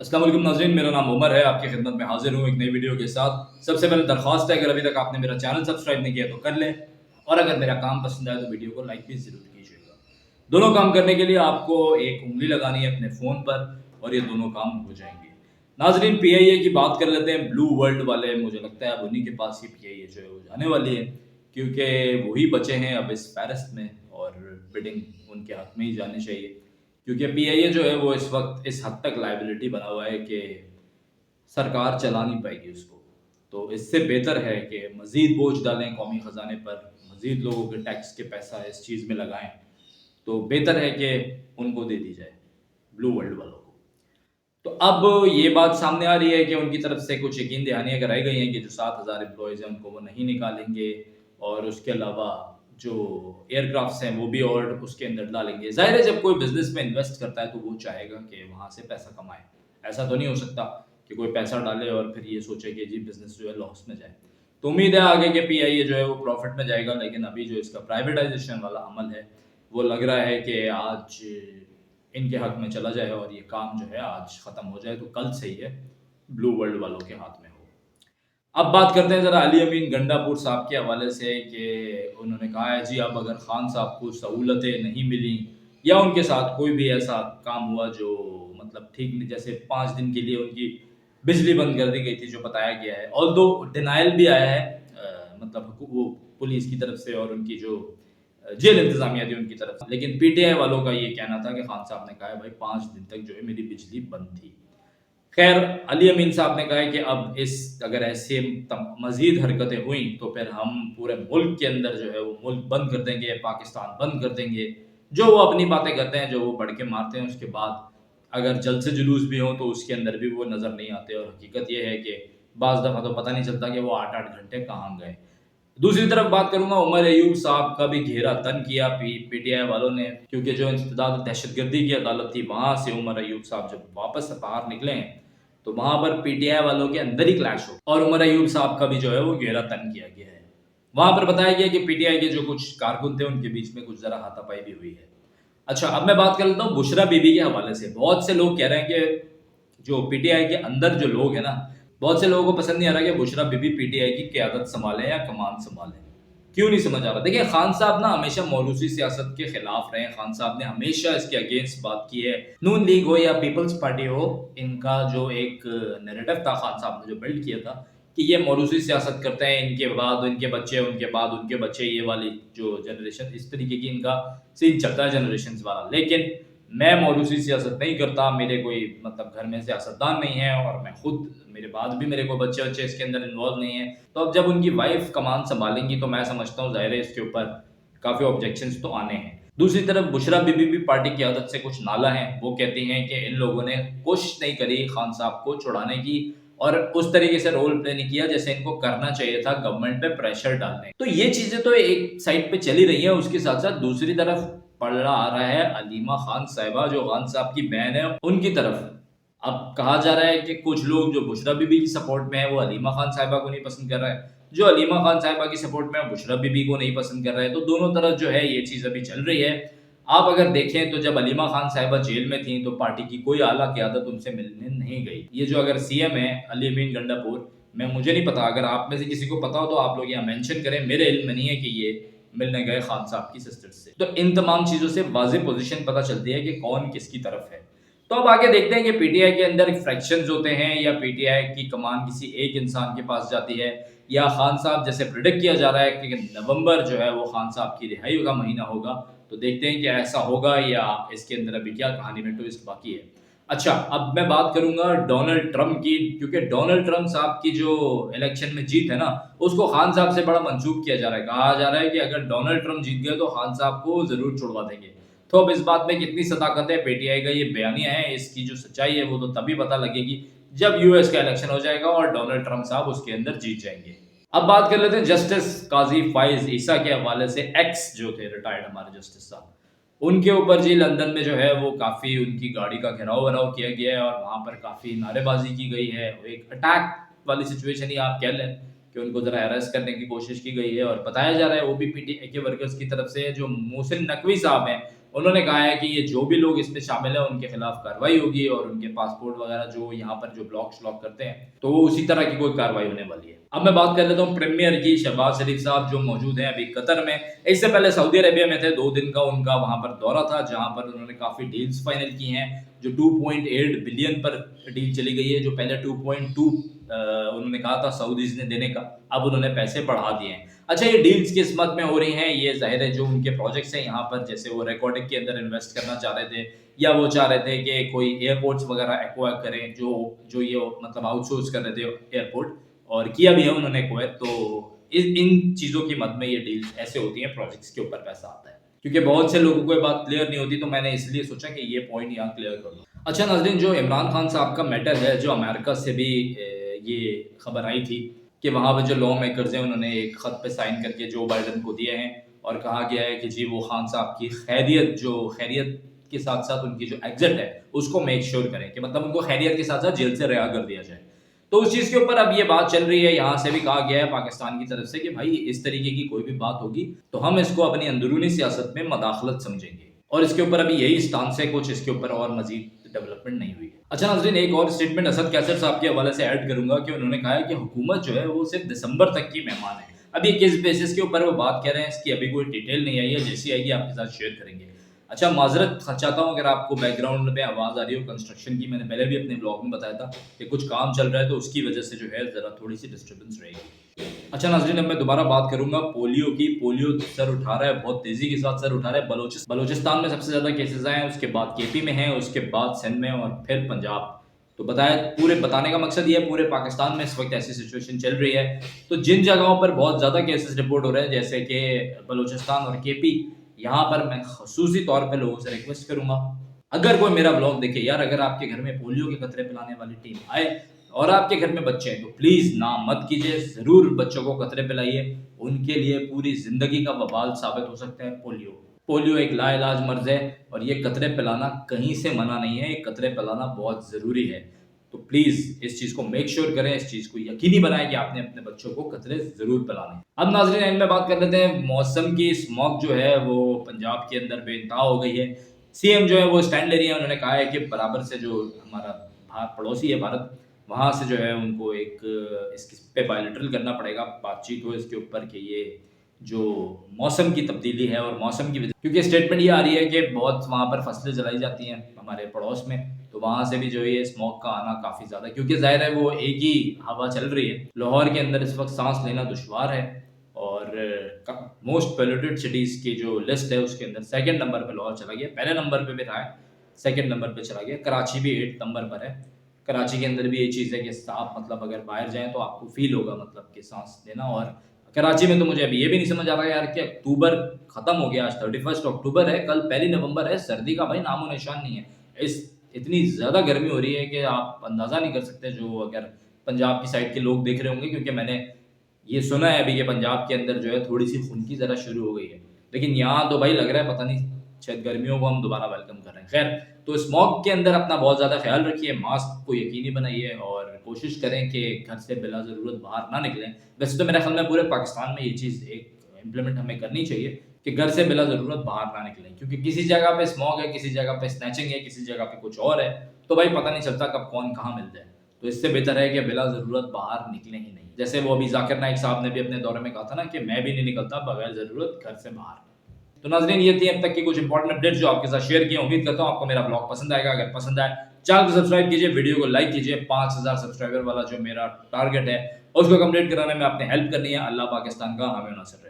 अस्सलाम वालेकुम नाज़रीन, मेरा नाम उमर है। आपकी खिदमत में हाज़िर हूँ एक नई वीडियो के साथ। सबसे पहले दरख्वास्त है, अगर अभी तक आपने मेरा चैनल सब्सक्राइब नहीं किया तो कर लें, और अगर मेरा काम पसंद आए तो वीडियो को लाइक भी ज़रूर कीजिएगा। दोनों काम करने के लिए आपको एक उँगली लगानी है अपने फ़ोन पर और ये दोनों काम हो जाएंगे। नाज़रीन, पीआईए की बात कर लेते हैं। ब्लू वर्ल्ड वाले, मुझे लगता है अब उन्हीं के पास ही पीआईए जो है वो जाने वाली है, क्योंकि वही बचे हैं अब इस फ़हरिस्त में और बिडिंग उनके हक़ में ही जानी चाहिए। क्योंकि पीआईए जो है वो इस वक्त इस हद तक लायबिलिटी बना हुआ है कि सरकार चला नहीं पाएगी उसको। तो इससे बेहतर है कि मज़ीद बोझ डालें कौमी ख़जाने पर, मज़ीद लोगों के टैक्स के पैसा इस चीज़ में लगाएं, तो बेहतर है कि उनको दे दी जाए, ब्लू वर्ल्ड वालों को। तो अब ये बात सामने आ रही है कि उनकी तरफ से कुछ यकीन दहानियाँ कराई गई हैं कि जो 7,000 एम्प्लॉइज़ हैं उनको वो नहीं निकालेंगे, और उसके अलावा जो एयरक्राफ्ट्स हैं वो भी और उसके अंदर डालेंगे। ज़ाहिर है, जब कोई बिज़नेस में इन्वेस्ट करता है तो वो चाहेगा कि वहाँ से पैसा कमाए। ऐसा तो नहीं हो सकता कि कोई पैसा डाले और फिर ये सोचे कि जी बिज़नेस जो है लॉस में जाए। तो उम्मीद है आगे के पीआईए जो है वो प्रॉफ़िट में जाएगा, लेकिन अभी जो इसका प्राइवेटाइज़ेशन वाला अमल है, वो लग रहा है कि आज इनके हक़ में चला जाए और ये काम जो है आज ख़त्म हो जाए, तो कल से ही है ब्लू वर्ल्ड वालों के हाथ में हो। अब बात करते हैं ज़रा अली अमीन गंडापुर साहब के हवाले से कि उन्होंने कहा है जी, अब अगर खान साहब को सहूलतें नहीं मिली या उनके साथ कोई भी ऐसा काम हुआ जो मतलब ठीक नहीं, जैसे 5 दिन के लिए उनकी बिजली बंद कर दी गई थी जो बताया गया है, ऑल्दो डिनायल भी आया है मतलब वो पुलिस की तरफ से और उनकी जो जेल इंतज़ामिया थी उनकी तरफ से। लेकिन पीटीआई वालों का ये कहना था कि खान साहब ने कहा है भाई 5 दिन तक जो है मेरी बिजली बंद थी। खैर, अली अमीन साहब ने कहा है कि अब इस अगर ऐसे मज़ीद हरकतें हुई तो फिर हम पूरे मुल्क के अंदर जो है वो मुल्क बंद कर देंगे, पाकिस्तान बंद कर देंगे। जो वो अपनी बातें करते हैं, जो वो बढ़ के मारते हैं, उसके बाद अगर जल्द से जुलूस भी हों तो उसके अंदर भी वो नज़र नहीं आते, और हकीकत ये है कि बाज़ दफ़ा तो पता नहीं चलता कि वो 8-8 घंटे कहाँ गए। दूसरी तरफ बात करूँगा, उमर अयूब साहब का भी घेरा तन किया पीटीआई वालों ने, क्योंकि जो इंसदाद दहशतगर्दी की अदालत थी वहाँ से उमर अयूब साहब जब वापस बाहर निकले हैं, तो वहाँ पर पीटीआई वालों के अंदर ही क्लैश हो और उमर अयूब साहब का भी जो है वो घेरा तन किया गया है। वहाँ पर बताया गया कि पीटीआई के जो कुछ कारकुन थे उनके बीच में कुछ ज़रा हाथापाई भी हुई है। अच्छा, अब मैं बात कर लेता हूँ बुशरा बीबी के हवाले से। बहुत से लोग कह रहे हैं कि जो पीटीआई के अंदर जो लोग हैं ना, बहुत से लोगों को पसंद नहीं आ रहा कि बुशरा बीबी पीटीआई की क़यादत सँभालें या कमान सँभालें। क्यों नहीं समझ आ रहा? देखिए, खान साहब ना हमेशा मौरूसी सियासत के खिलाफ रहे हैं। खान साहब ने हमेशा इसके अगेंस्ट बात की है। नून लीग हो या पीपल्स पार्टी हो, इनका जो एक नैरेटिव था खान साहब ने जो बिल्ड किया था कि ये मौरूसी सियासत करते हैं, इनके बाद इनके बच्चे, उनके बाद उनके बच्चे, ये वाली जो जनरेशन, इस तरीके की इनका सीन चलता है जनरेशंस वाला। लेकिन मैं मौरूसी सियासत नहीं करता, मेरे कोई मतलब घर में सियासतदान नहीं है, और मैं खुद, मेरे बाद भी मेरे कोई बच्चे-वच्चे इसके अंदर इन्वॉल्व नहीं है। तो अब जब उनकी वाइफ कमान सँभालेंगी तो मैं समझता हूँ ज़ाहिर है इसके ऊपर काफ़ी ऑब्जेक्शंस तो आने हैं। दूसरी तरफ बुशरा बीबी भी पार्टी की आदत से कुछ नाला हैं। वो कहती हैं कि इन लोगों ने कोशिश नहीं करी खान साहब को छुड़ाने की, और उस तरीके से रोल प्ले नहीं किया जैसे इनको करना चाहिए था गवर्नमेंट पे प्रेशर डालने। तो ये चीज़ें तो एक साइड पे चली रही हैं, उसके साथ-साथ दूसरी तरफ पलड़ा आ रहा है अलीमा खान साहिबा, जो खान साहब की बहन है, उनकी तरफ। अब कहा जा रहा है कि कुछ लोग जो बुशरा बीबी की सपोर्ट में है वो अलीमा खान साहिबा को नहीं पसंद कर रहा है, जो अलीमा खान साहिबा की सपोर्ट में है बुशरा बीबी को नहीं पसंद कर रहा है। तो दोनों तरफ जो है ये चीज़ अभी चल रही है। आप अगर देखें तो जब अलीमा खान साहिबा जेल में थी तो पार्टी की कोई आला क़यादत उनसे मिलने नहीं गई। ये जो अगर सीएम है अली अमीन गंडापुर, मैं मुझे नहीं पता, अगर आप में से किसी को पता हो तो आप लोग यहाँ मेंशन करें। मेरे इल्म में नहीं है कि ये मिलने गए खान साहब की सिस्टर से। तो इन तमाम चीज़ों से वाज़ेह पोज़ीशन पता चलती है कि कौन किसकी तरफ है। तो अब आगे देखते हैं कि पीटीआई के अंदर फ्रैक्शंस होते हैं या पीटीआई की कमान किसी एक इंसान के पास जाती है, या खान साहब, जैसे प्रेडिक्ट किया जा रहा है कि नवंबर जो है वो खान साहब की रिहाई का महीना होगा। तो देखते हैं कि ऐसा होगा या इसके अंदर अभी क्या कहानी में ट्विस्ट बाकी है। अच्छा, अब मैं बात करूँगा डोनाल्ड ट्रंप की, क्योंकि डोनाल्ड ट्रंप साहब की जो इलेक्शन में जीत है ना, उसको खान साहब से बड़ा मंसूब किया जा रहा है। कहा जा रहा है कि अगर डोनाल्ड ट्रंप जीत गए तो खान साहब को ज़रूर छुड़वा देंगे। तो अब इस बात में कितनी सदाकत है पीटीआई का ये बयानिया है, इसकी जो सच्चाई है वो तो तभी पता लगेगी जब यूएस का इलेक्शन हो जाएगा और डोनाल्ड ट्रंप साहब उसके अंदर जीत जाएंगे। अब बात कर लेते हैं जस्टिस काजी फाइज ईसा के हवाले से। एक्स जो थे रिटायर्ड हमारे जस्टिस साहब, उनके ऊपर जी लंदन में जो है वो काफ़ी उनकी गाड़ी का घेराव-वेराव किया गया है और वहाँ पर काफ़ी नारेबाज़ी की गई है। एक अटैक वाली सिचुएशन ही आप कह लें कि उनको ज़रा अरेस्ट करने की कोशिश की गई है, और बताया जा रहा है वो भी पीटीआई के वर्कर्स की तरफ से। जो मोहसिन नकवी साहब हैं, उन्होंने कहा है कि ये जो भी लोग इसमें शामिल हैं उनके खिलाफ कार्रवाई होगी और उनके पासपोर्ट वगैरह जो यहाँ पर जो ब्लॉक श्लॉक करते हैं तो उसी तरह की कोई कार्रवाई होने वाली है। अब मैं बात कर लेता हूँ प्रीमियर की। शहबाज शरीफ साहब जो मौजूद हैं अभी कतर में, इससे पहले सऊदी अरेबिया में थे। 2 दिन का उनका वहां पर दौरा था जहां पर उन्होंने काफी डील्स फाइनल की हैं। जो 2.8 बिलियन पर डील चली गई है, जो पहले 2.2 उन्होंने कहा था सऊदीज ने देने का, अब उन्होंने पैसे बढ़ा दिए हैं। अच्छा, ये डील्स किस मत में हो रही हैं? ये जाहिर है जो उनके प्रोजेक्ट्स हैं यहाँ पर, जैसे वो रिकॉर्डिंग के अंदर इन्वेस्ट करना चाह रहे थे या वो चाह रहे थे कि कोई एयरपोर्ट्स वगैरह एक्वायर करें, जो ये मतलब आउटसोर्स कर रहे थे एयरपोर्ट, और किया भी है उन्होंने एक्वायर। तो इन चीज़ों की मद में ये डील्स ऐसे होती हैं, प्रोजेक्ट्स के ऊपर पैसा आता है। क्योंकि बहुत से लोगों को ये बात क्लियर नहीं होती, तो मैंने इसलिए सोचा कि ये पॉइंट यहाँ क्लियर कर दूँ। अच्छा नाज़रीन, जो इमरान खान साहब का मैटर है, जो अमेरिका से भी ये खबर आई थी कि वहाँ पर जो लॉ मेकर्स हैं उन्होंने एक ख़त पे साइन करके जो बाइडन को दिए हैं और कहा गया है कि जी वो खान साहब की खैरियत के साथ साथ उनकी जो एग्जिट है उसको मेक श्योर करें कि मतलब उनको खैरियत के साथ साथ जेल से रिहा कर दिया जाए। तो उस चीज़ के ऊपर अब ये बात चल रही है, यहाँ से भी कहा गया है पाकिस्तान की तरफ से कि भाई इस तरीके की कोई भी बात होगी तो हम इसको अपनी अंदरूनी सियासत में मदाखलत समझेंगे, और इसके ऊपर अभी यही स्टांस है, कुछ इसके ऊपर और मजीद डेवलपमेंट नहीं हुई है। अच्छा नाज़रीन, एक और स्टेटमेंट असद कैसर साहब के हवाले से ऐड करूंगा कि उन्होंने कहा है कि हुकूमत जो है वो सिर्फ दिसंबर तक की मेहमान है। अभी किस बेसिस के ऊपर वो बात कर रहे हैं इसकी अभी कोई डिटेल नहीं आई है, जैसी आएगी आपके साथ शेयर करेंगे। अच्छा, माजरत चाहता हूँ अगर आपको बैकग्राउंड में आवाज़ आ रही हो कंस्ट्रक्शन की। मैंने पहले भी अपने ब्लॉग में बताया था कि कुछ काम चल रहा है तो उसकी वजह से जो है ज़रा थोड़ी सी डिस्टर्बेंस रहेगी। अच्छा नाज़रीन, अब मैं दोबारा बात करूंगा पोलियो की। पोलियो सर उठा रहा है, बहुत तेज़ी के साथ सर उठा रहा है। बलोचिस्तान में सबसे ज़्यादा केसेस आए हैं, उसके बाद केपी में हैं, उसके बाद सिंध में और फिर पंजाब। तो बताने का मकसद ये है, पूरे पाकिस्तान में इस वक्त ऐसी सिचुएशन चल रही है। तो जिन जगहों पर बहुत ज़्यादा केसेस रिपोर्ट हो रहे हैं जैसे कि बलोचिस्तान और केपी, यहाँ पर मैं खसूसी तौर पे लोगों से रिक्वेस्ट करूंगा, अगर कोई मेरा ब्लॉग देखे यार, अगर आपके घर में पोलियो के कतरे पिलाने वाली टीम आए और आपके घर में बच्चे हैं तो प्लीज़ ना मत कीजिए, ज़रूर बच्चों को कतरे पिलाइए। उनके लिए पूरी ज़िंदगी का वबाल साबित हो सकता है पोलियो एक लाइलाज मर्ज है और ये कतरे पिलाना कहीं से मना नहीं है, ये कतरे पिलाना बहुत ज़रूरी है। तो प्लीज़ इस चीज़ को मेक श्योर करें, इस चीज़ को यकीनी बनाएं कि आपने अपने बच्चों को कतरे ज़रूर पिलाने। अब नाज़रीन, एंड में बात कर लेते हैं मौसम की। स्मॉग जो है वो पंजाब के अंदर बेइंतहा हो गई है। सीएम जो है वो स्टैंड ले रही है, उन्होंने कहा है कि बराबर से जो हमारा पड़ोसी है भारत, वहाँ से जो है उनको एक इस पे बायलैटरल करना पड़ेगा, बातचीत हो इसके ऊपर कि ये जो मौसम की तब्दीली है और मौसम की वजह, क्योंकि स्टेटमेंट ये आ रही है कि बहुत वहाँ पर फसलें जलाई जाती हैं हमारे पड़ोस में, तो वहाँ से भी जो ये स्मोक का आना काफ़ी ज़्यादा, क्योंकि जाहिर है वो एक ही हवा चल रही है। लाहौर के अंदर इस वक्त सांस लेना दुश्वार है और मोस्ट पोल्यूटेड सिटीज़ की जो लिस्ट है उसके अंदर 2nd नंबर पर लाहौर चला गया, पहले नंबर पर भी रहा है, 2nd नंबर पर चला गया। कराची भी 8 नंबर पर है। कराची के अंदर भी ये चीज़ है कि आप मतलब अगर बाहर जाएँ तो आपको फील होगा मतलब कि सांस लेना। और कराची में तो मुझे अभी ये भी नहीं समझ आ रहा यार कि अक्टूबर खत्म हो गया, आज 31 अक्टूबर है, कल 1 नवंबर है, सर्दी का भाई नामो निशान नहीं है। इतनी ज़्यादा गर्मी हो रही है कि आप अंदाज़ा नहीं कर सकते, जो अगर पंजाब की साइड के लोग देख रहे होंगे, क्योंकि मैंने ये सुना है अभी कि पंजाब के अंदर जो है थोड़ी सी खुनकी ज़रा शुरू हो गई है, लेकिन यहाँ तो भाई लग रहा है पता नहीं शायद गर्मियों को हम दोबारा वेलकम कर रहे हैं। खैर, तो स्मॉग के अंदर अपना बहुत ज़्यादा ख्याल रखिए, मास्क को यकीनी बनाइए और कोशिश करें कि घर से बिला ज़रूरत बाहर ना निकलें। वैसे तो मेरे ख्याल में पूरे पाकिस्तान में ये चीज़ एक इम्प्लीमेंट हमें करनी चाहिए कि घर से बिला ज़रूरत बाहर ना निकलें, क्योंकि किसी जगह पे स्मॉग है, किसी जगह पे स्नैचिंग है, किसी जगह पे कुछ और है, तो भाई पता नहीं चलता कब कौन कहाँ मिल जाए। तो इससे बेहतर है कि बिला ज़रूरत बाहर निकलें ही नहीं। जैसे वो अभी जाकिर नाइक साहब ने भी अपने दौरे में कहा था ना कि मैं भी नहीं निकलता बगैर ज़रूरत घर से बाहर। तो नाज़रीन, ये थी अब तक की कुछ इंपॉर्टेंट अपडेट्स जो आपके साथ शेयर किए। उम्मीद करता हूँ आपको मेरा ब्लॉग पसंद आएगा। अगर पसंद आए चैनल को सब्सक्राइब कीजिए, वीडियो को लाइक कीजिए। 5000 सब्सक्राइबर वाला जो मेरा टारगेट है उसको कंप्लीट कराने में आपने हेल्प करनी है। अल्लाह पाकिस्तान का हामी नासिर रहे।